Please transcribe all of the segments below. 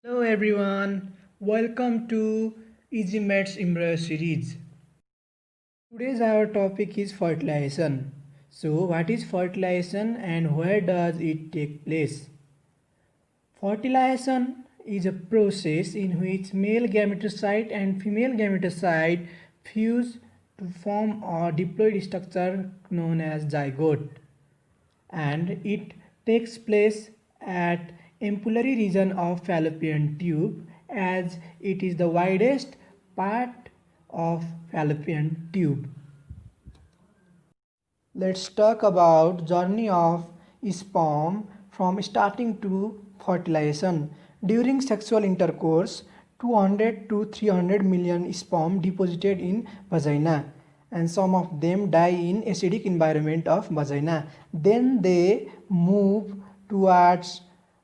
Hello everyone, welcome to Easy Maths Embryo series. Today's our topic is fertilization. So what is fertilization and where does it take place? Fertilization is a process in which male gametocyte and female gametocyte fuse to form a diploid structure known as zygote, and it takes place at ampullary region of fallopian tube as it is the widest part of fallopian tube. Let's talk about journey of sperm from starting to fertilization. During sexual intercourse, 200 to 300 million sperm deposited in vagina, and some of them die in acidic environment of vagina. Then they move towards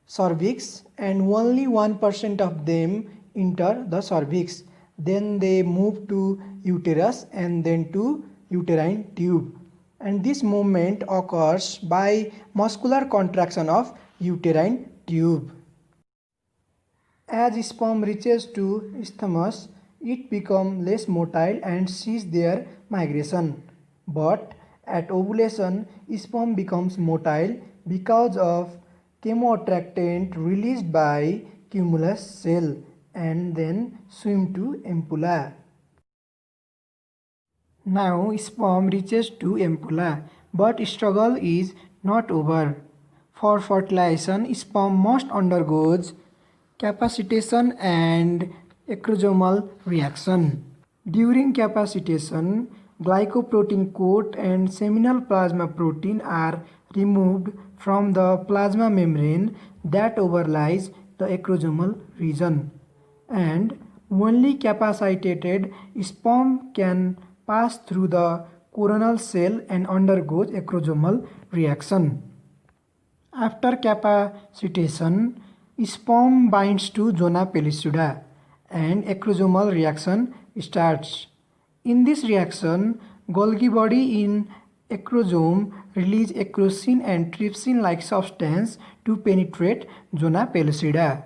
cervix and only 1% of them enter the cervix. Then they move to uterus and then to uterine tube, and this movement occurs by muscular contraction of uterine tube. As sperm reaches to isthmus, it becomes less motile and ceases their migration. But at ovulation, sperm becomes motile because of chemoattractant released by cumulus cell and then swim to ampulla. Now sperm reaches to ampulla, but struggle is not over. For fertilization, sperm must undergoes capacitation and acrosomal reaction. During capacitation, glycoprotein coat and seminal plasma protein are removed from the plasma membrane that overlies the acrosomal region, and only capacitated sperm can pass through the coronal cell and undergoes acrosomal reaction. After capacitation, sperm binds to zona pellucida and acrosomal reaction starts. In this reaction, Golgi body in acrosome release acrosin and trypsin like substance to penetrate zona pellucida.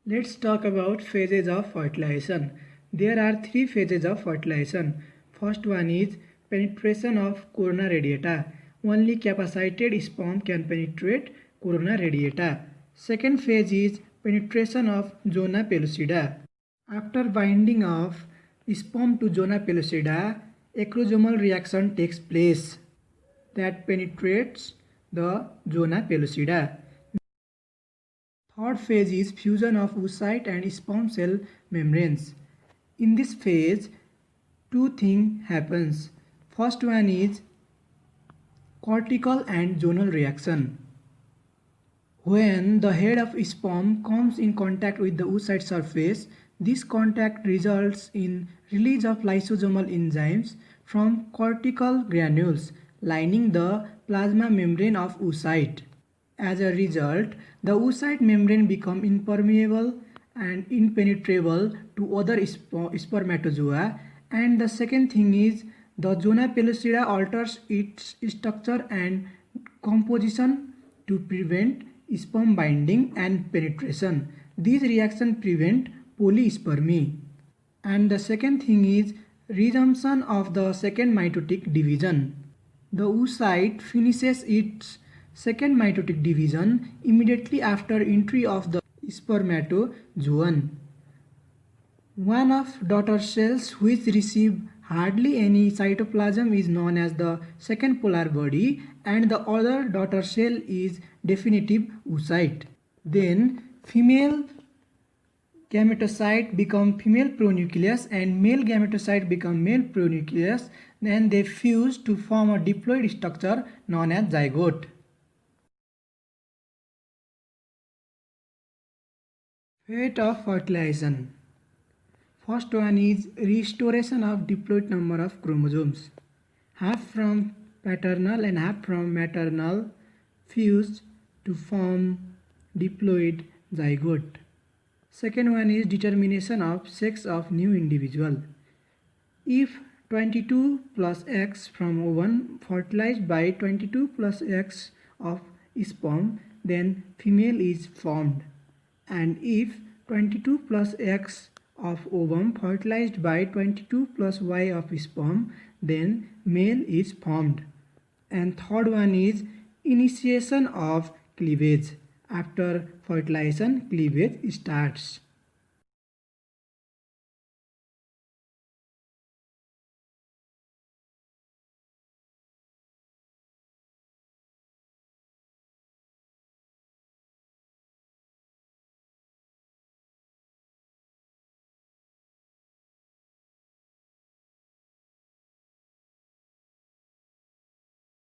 Let's talk about phases of fertilization. There are three phases of fertilization. First one is penetration of corona radiata. Only capacitated sperm can penetrate corona radiata. Second phase is penetration of zona pellucida. After binding of sperm to zona pellucida, acrosomal reaction takes place that penetrates the zona pellucida. Third phase is fusion of oocyte and sperm cell membranes. In this phase, two things happens. First one is cortical and zonal reaction. When the head of sperm comes in contact with the oocyte surface, this contact results in release of lysosomal enzymes from cortical granules lining the plasma membrane of oocyte. As a result, the oocyte membrane becomes impermeable and impenetrable to other spermatozoa. And the second thing is the zona pellucida alters its structure and composition to prevent sperm binding and penetration. These reactions prevent polyspermy. And the second thing is resumption of the second mitotic division. The oocyte finishes its second mitotic division immediately after entry of the spermatozoon. One of daughter cells which receive hardly any cytoplasm is known as the second polar body, and the other daughter cell is definitive oocyte. Then female gametocyte become female pronucleus and male gametocyte become male pronucleus. Then they fuse to form a diploid structure known as zygote. Fate of fertilization. First one is restoration of diploid number of chromosomes. Half from paternal and half from maternal fuse to form diploid zygote. Second one is determination of sex of new individual. If 22 plus X from ovum fertilized by 22 plus X of sperm, then female is formed. And if 22 plus X of ovum fertilized by 22 plus Y of sperm, then male is formed. And third one is initiation of cleavage. After fertilization, cleavage starts.